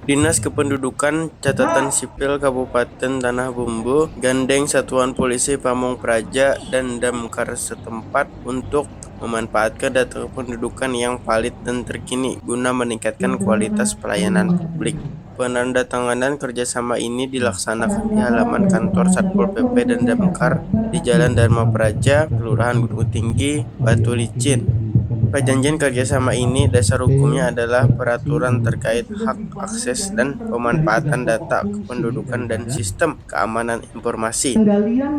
Dinas Kependudukan Catatan Sipil Kabupaten Tanah Bumbu gandeng Satuan Polisi Pamong Praja dan Damkar setempat untuk memanfaatkan data kependudukan yang valid dan terkini guna meningkatkan kualitas pelayanan publik. Penandatanganan kerjasama ini dilaksanakan di halaman kantor Satpol PP dan Damkar di Jalan Dharma Praja, Kelurahan Gunung Tinggi, Batu Licin. Perjanjian kerjasama ini dasar hukumnya adalah peraturan terkait hak akses dan pemanfaatan data kependudukan dan sistem keamanan informasi.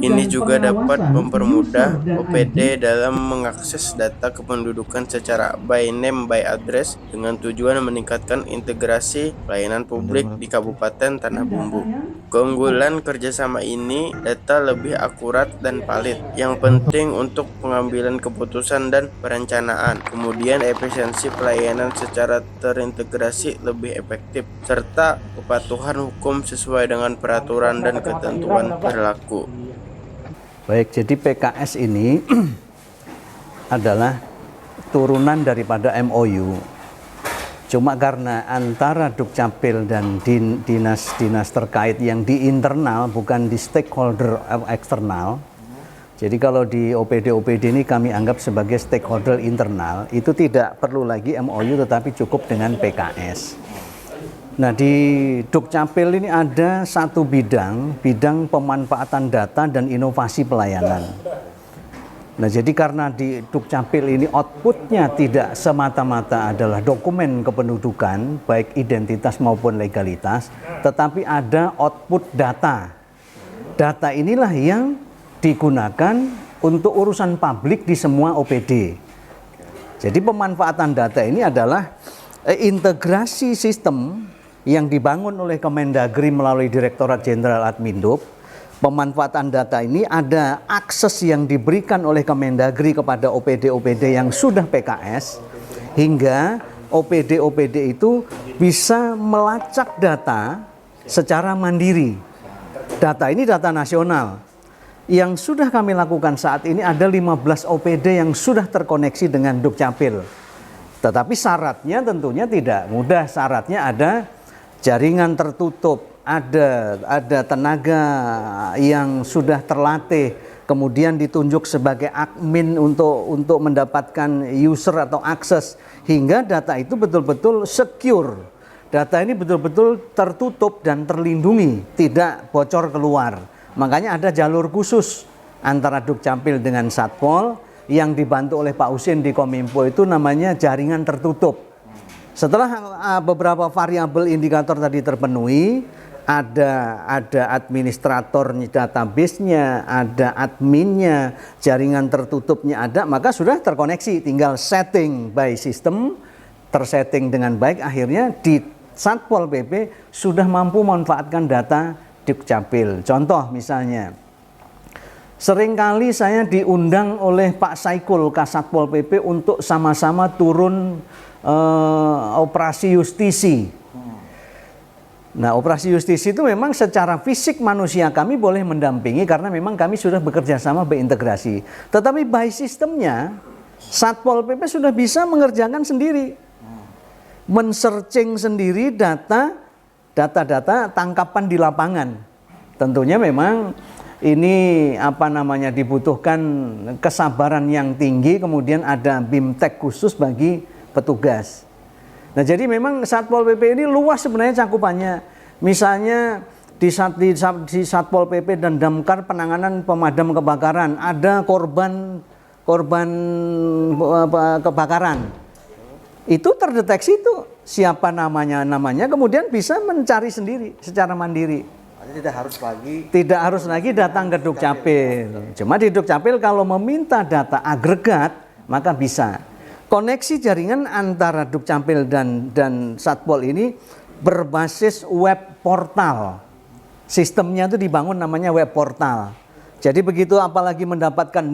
Ini juga dapat mempermudah OPD dalam mengakses data kependudukan secara by name by address dengan tujuan meningkatkan integrasi pelayanan publik di Kabupaten Tanah Bumbu. Keunggulan kerjasama ini, data lebih akurat dan valid, yang penting untuk pengambilan keputusan dan perencanaan. Kemudian efisiensi pelayanan secara terintegrasi lebih efektif, serta kepatuhan hukum sesuai dengan peraturan dan ketentuan berlaku. Baik, jadi PKS ini adalah turunan daripada MOU. Cuma karena antara Dukcapil dan dinas-dinas terkait yang di internal, bukan di stakeholder eksternal. Jadi kalau di OPD-OPD ini kami anggap sebagai stakeholder internal, itu tidak perlu lagi MOU tetapi cukup dengan PKS. Nah, di Dukcapil ini ada satu bidang pemanfaatan data dan inovasi pelayanan. Nah, jadi karena di Dukcapil ini outputnya tidak semata-mata adalah dokumen kependudukan, baik identitas maupun legalitas, tetapi ada output data. Data inilah yang digunakan untuk urusan publik di semua OPD. Jadi pemanfaatan data ini adalah integrasi sistem yang dibangun oleh Kemendagri melalui Direktorat Jenderal Adminduk. Pemanfaatan data ini ada akses yang diberikan oleh Kemendagri kepada OPD-OPD yang sudah PKS, hingga OPD-OPD itu bisa melacak data secara mandiri. Data ini data nasional. Yang sudah kami lakukan saat ini ada 15 OPD yang sudah terkoneksi dengan Dukcapil. Tetapi syaratnya tentunya tidak mudah. Syaratnya ada jaringan tertutup, ada tenaga yang sudah terlatih, kemudian ditunjuk sebagai admin untuk mendapatkan user atau akses, hingga data itu betul-betul secure. Data ini betul-betul tertutup dan terlindungi, tidak bocor keluar. Makanya ada jalur khusus antara Dukcapil dengan Satpol yang dibantu oleh Pak Husin di Kominfo, itu namanya jaringan tertutup. Setelah beberapa variabel indikator tadi terpenuhi, ada administrator database-nya, ada adminnya, jaringan tertutupnya ada, maka sudah terkoneksi, tinggal setting by system, tersetting dengan baik, akhirnya di Satpol PP sudah mampu memanfaatkan data Dukcapil. Contoh misalnya, seringkali saya diundang oleh Pak Saikul Kasatpol PP untuk sama-sama turun operasi justisi. Nah, operasi justisi itu memang secara fisik manusia kami boleh mendampingi karena memang kami sudah bekerja sama berintegrasi. Tetapi by sistemnya Satpol PP sudah bisa mengerjakan sendiri, men-searching sendiri data tangkapan di lapangan. Tentunya memang ini dibutuhkan kesabaran yang tinggi, kemudian ada BIMTEK khusus bagi petugas. Nah, jadi memang Satpol PP ini luas sebenarnya cakupannya. Misalnya di Satpol PP dan Damkar penanganan pemadam kebakaran, ada korban kebakaran. Itu terdeteksi itu siapa namanya, kemudian bisa mencari sendiri secara mandiri. Tidak harus lagi datang ke Dukcapil. Cuma di Dukcapil kalau meminta data agregat maka bisa. Koneksi jaringan antara Dukcapil dan Satpol ini berbasis web portal. Sistemnya itu dibangun namanya web portal. Jadi begitu apalagi mendapatkan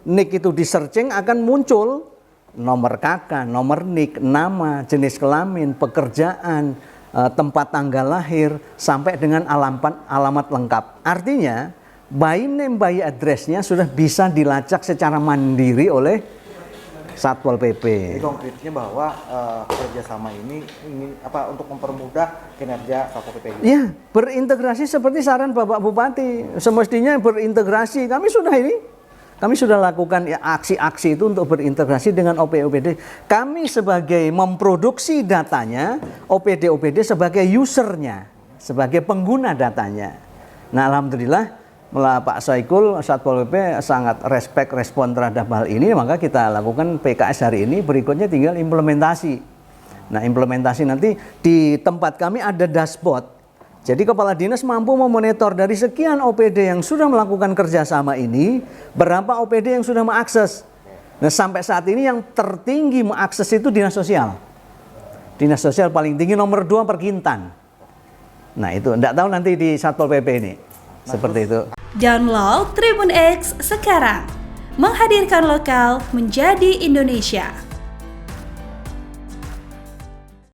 NIK itu di searching akan muncul nomor KK, nomor NIK, nama, jenis kelamin, pekerjaan, tempat tanggal lahir, sampai dengan alamat lengkap. Artinya by name by address-nya sudah bisa dilacak secara mandiri oleh Satpol PP. Jadi konkretnya bahwa kerjasama ini ingin untuk mempermudah kinerja Satpol PP. Ya, berintegrasi seperti saran Bapak Bupati. Semestinya berintegrasi. Kami sudah lakukan ya, aksi-aksi itu untuk berintegrasi dengan OPD. Kami sebagai memproduksi datanya, OPD sebagai usernya, sebagai pengguna datanya. Nah, alhamdulillah Pak Saikul Satpol PP sangat respon terhadap hal ini, maka kita lakukan PKS hari ini. Berikutnya tinggal implementasi. Nah, implementasi nanti di tempat kami ada dashboard. Jadi kepala dinas mampu memonitor dari sekian OPD yang sudah melakukan kerjasama ini, berapa OPD yang sudah mengakses. Nah, sampai saat ini yang tertinggi mengakses itu dinas sosial. Dinas sosial paling tinggi nomor 2 Perkintan. Nah, itu enggak tahu nanti di Satpol PP ini. Seperti itu. Download Tribun X sekarang. Menghadirkan lokal menjadi Indonesia.